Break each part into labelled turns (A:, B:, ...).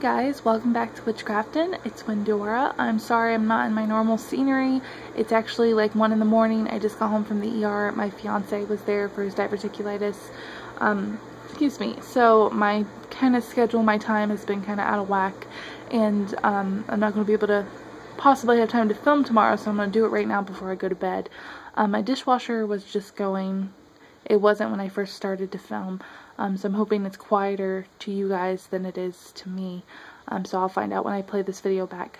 A: Guys, welcome back to Witchcraftin'. It's Windora. I'm sorry I'm not in my normal scenery. It's actually like 1 in the morning. I just got home from the ER. My fiance was there for his diverticulitis. Excuse me. So my kind of schedule, my time has been kind of out of whack, and I'm not going to be able to possibly have time to film tomorrow, so I'm going to do it right now before I go to bed. My dishwasher was just going. It wasn't when I first started to film, so I'm hoping it's quieter to you guys than it is to me, so I'll find out when I play this video back.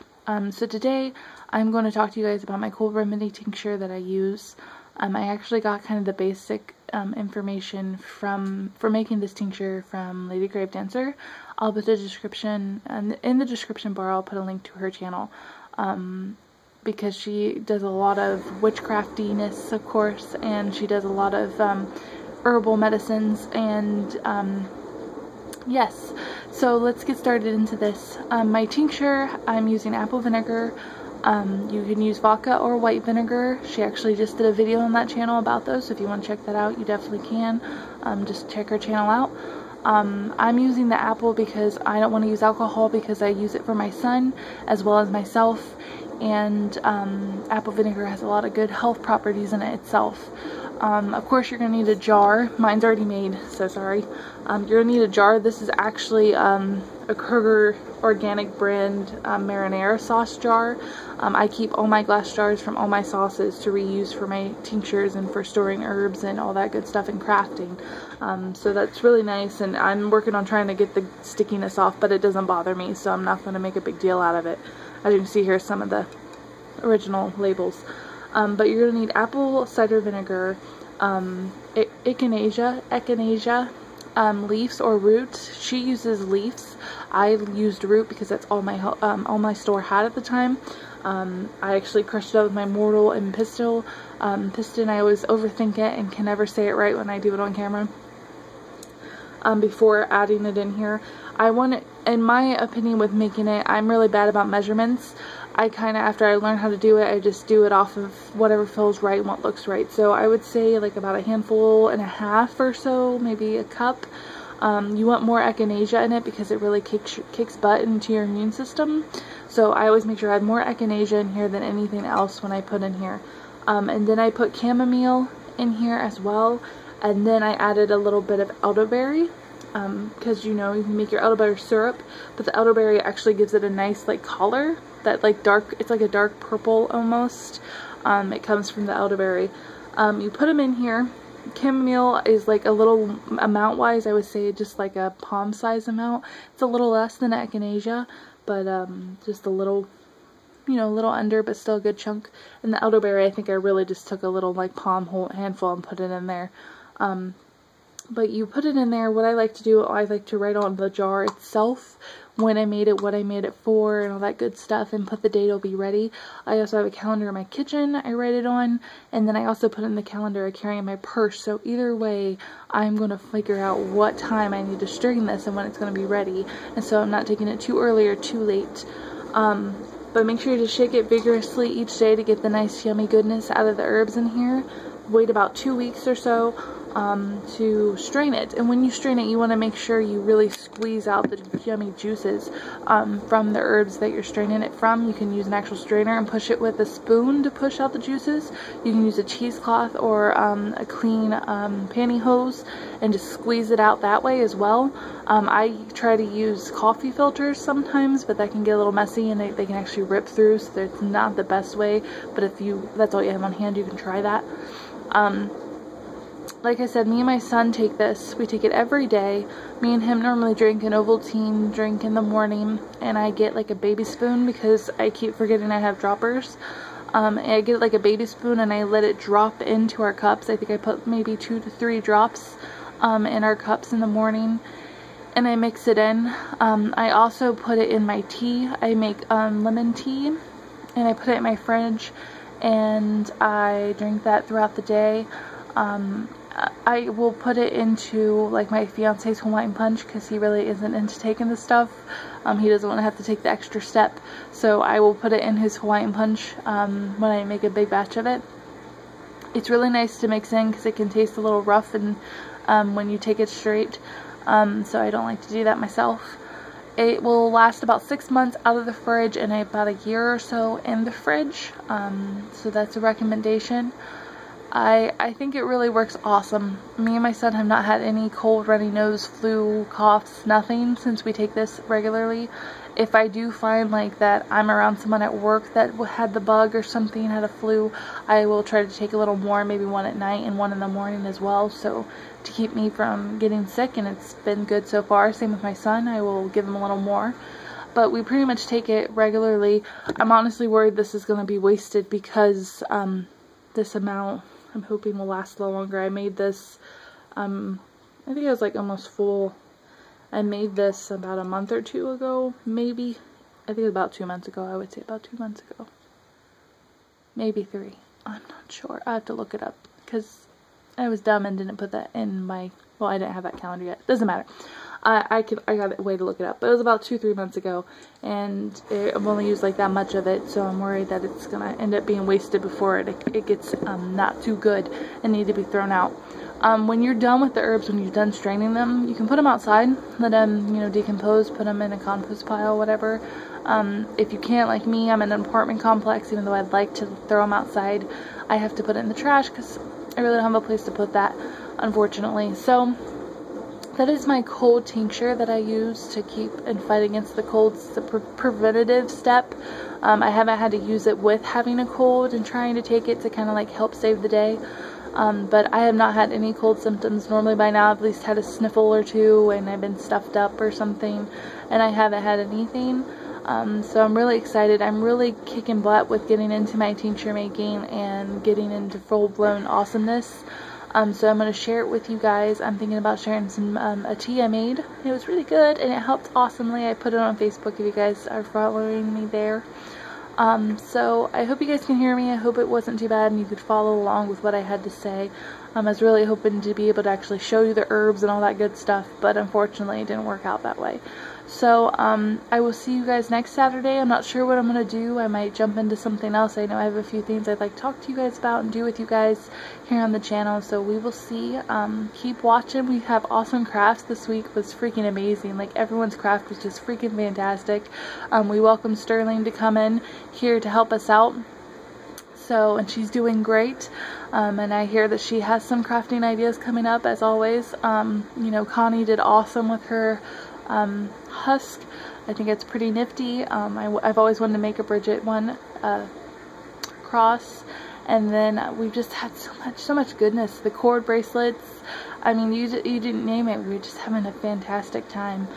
A: So today I'm going to talk to you guys about my cold remedy tincture that I use. I actually got kind of the basic information for making this tincture from Lady Grave Dancer. I'll put the description, in the description bar I'll put a link to her channel. Because she does a lot of witchcraftiness, of course, and she does a lot of herbal medicines, and yes, so let's get started into this. My tincture, I'm using apple vinegar. You can use vodka or white vinegar. She actually just did a video on that channel about those, so if you want to check that out, you definitely can. Just check her channel out. I'm using the apple because I don't want to use alcohol, because I use it for my son as well as myself, and apple vinegar has a lot of good health properties in it itself. Of course you're going to need a jar. Mine's already made, so sorry. You're going to need a jar. This is actually a Kroger organic brand marinara sauce jar. I keep all my glass jars from all my sauces to reuse for my tinctures and for storing herbs and all that good stuff and crafting. So that's really nice, and I'm working on trying to get the stickiness off, but it doesn't bother me, so I'm not going to make a big deal out of it. As you can see here, some of the original labels. But you're going to need apple cider vinegar, echinacea, leaves or roots. She uses leaves. I used root because that's all my store had at the time. I actually crushed it up with my mortar and piston. I always overthink it and can never say it right when I do it on camera. Before adding it in here, I want it, in my opinion with making it, I'm really bad about measurements. I kind of, after I learn how to do it, I just do it off of whatever feels right and what looks right. So I would say like about 1.5 handfuls or so, maybe a cup. You want more echinacea in it because it really kicks butt into your immune system. So I always make sure I have more echinacea in here than anything else when I put in here. And then I put chamomile in here as well. And then I added a little bit of elderberry, because you know, you can make your elderberry syrup, but the elderberry actually gives it a nice like color, that like dark, it's like a dark purple almost. It comes from the elderberry. You put them in here. Chamomile is like a little amount wise, I would say just like a palm size amount. It's a little less than echinacea, but just a little, you know, a little under, but still a good chunk. And the elderberry, I think I really just took a little like palm handful and put it in there. But you put it in there. What I like to do, I like to write on the jar itself when I made it, what I made it for, and all that good stuff, and put the date it'll be ready. I also have a calendar in my kitchen I write it on, and then I also put in the calendar I carry in my purse. So either way, I'm going to figure out what time I need to strain this and when it's going to be ready, and so I'm not taking it too early or too late. But make sure to shake it vigorously each day to get the nice yummy goodness out of the herbs in here. Wait about 2 weeks or so to strain it, and when you strain it, you want to make sure you really squeeze out the yummy juices from the herbs that you're straining it from. You can use an actual strainer and push it with a spoon to push out the juices. You can use a cheesecloth or a clean pantyhose and just squeeze it out that way as well. I try to use coffee filters sometimes, but that can get a little messy and they can actually rip through, so it's not the best way, but if that's all you have on hand, you can try that. Like I said, me and my son take this. We take it every day. Me and him normally drink an Ovaltine drink in the morning, and I get like a baby spoon because I keep forgetting I have droppers. I get like a baby spoon and I let it drop into our cups. I think I put maybe 2 to 3 drops in our cups in the morning, and I mix it in. I also put it in my tea. I make lemon tea, and I put it in my fridge, and I drink that throughout the day. I will put it into like my fiance's Hawaiian punch because he really isn't into taking this stuff. He doesn't want to have to take the extra step, so I will put it in his Hawaiian punch when I make a big batch of it. It's really nice to mix in because it can taste a little rough and when you take it straight, so I don't like to do that myself. It will last about 6 months out of the fridge and about a year or so in the fridge. So that's a recommendation. I think it really works awesome. Me and my son have not had any cold, runny nose, flu, coughs, nothing since we take this regularly. If I do find like that I'm around someone at work that had the bug or something, had a flu, I will try to take a little more, maybe one at night and one in the morning as well, so to keep me from getting sick, and it's been good so far. Same with my son, I will give him a little more. But we pretty much take it regularly. I'm honestly worried this is going to be wasted because this amount I'm hoping will last a little longer. I made this, I think it was like almost full. I made this about a month or two ago, maybe. I think about 2 months ago, I would say about 2 months ago. Maybe 3. I'm not sure. I have to look it up because I was dumb and didn't put that in my, well, I didn't have that calendar yet. Doesn't matter. I got a way to look it up. But it was about 2-3 months ago, and I've only used like that much of it, so I'm worried that it's gonna end up being wasted before it gets not too good and need to be thrown out. When you're done with the herbs, when you're done straining them, you can put them outside, let them, you know, decompose, put them in a compost pile, whatever. If you can't, like me, I'm in an apartment complex, even though I'd like to throw them outside, I have to put it in the trash because I really don't have a place to put that, unfortunately. So that is my cold tincture that I use to keep and fight against the colds. It's a preventative step. I haven't had to use it with having a cold and trying to take it to kind of like help save the day. But I have not had any cold symptoms. Normally by now I've at least had a sniffle or two and I've been stuffed up or something, and I haven't had anything. So I'm really excited. I'm really kicking butt with getting into my tincture making and getting into full-blown awesomeness. So I'm going to share it with you guys. I'm thinking about sharing some a tea I made. It was really good and it helped awesomely. I put it on Facebook if you guys are following me there. So I hope you guys can hear me. I hope it wasn't too bad and you could follow along with what I had to say. I was really hoping to be able to actually show you the herbs and all that good stuff, but unfortunately it didn't work out that way. So I will see you guys next Saturday. I'm not sure what I'm going to do. I might jump into something else. I know I have a few things I'd like to talk to you guys about and do with you guys here on the channel, so we will see. Keep watching. We have awesome crafts this week. It was freaking amazing. Like, everyone's craft was just freaking fantastic. We welcome Sterling to come in here to help us out. So, and she's doing great. And I hear that she has some crafting ideas coming up, as always. You know, Connie did awesome with her husk. I think it's pretty nifty. I've always wanted to make a Bridget one cross, and then we've just had so much goodness. The cord bracelets, I mean, you didn't name it. We were just having a fantastic time,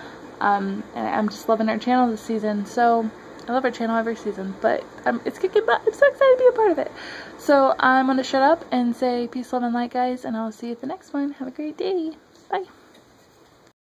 A: and I'm just loving our channel this season. So I love our channel every season, but it's kicking butt. I'm so excited to be a part of it. So I'm gonna shut up and say peace, love, and light, guys, and I'll see you at the next one. Have a great day. Bye.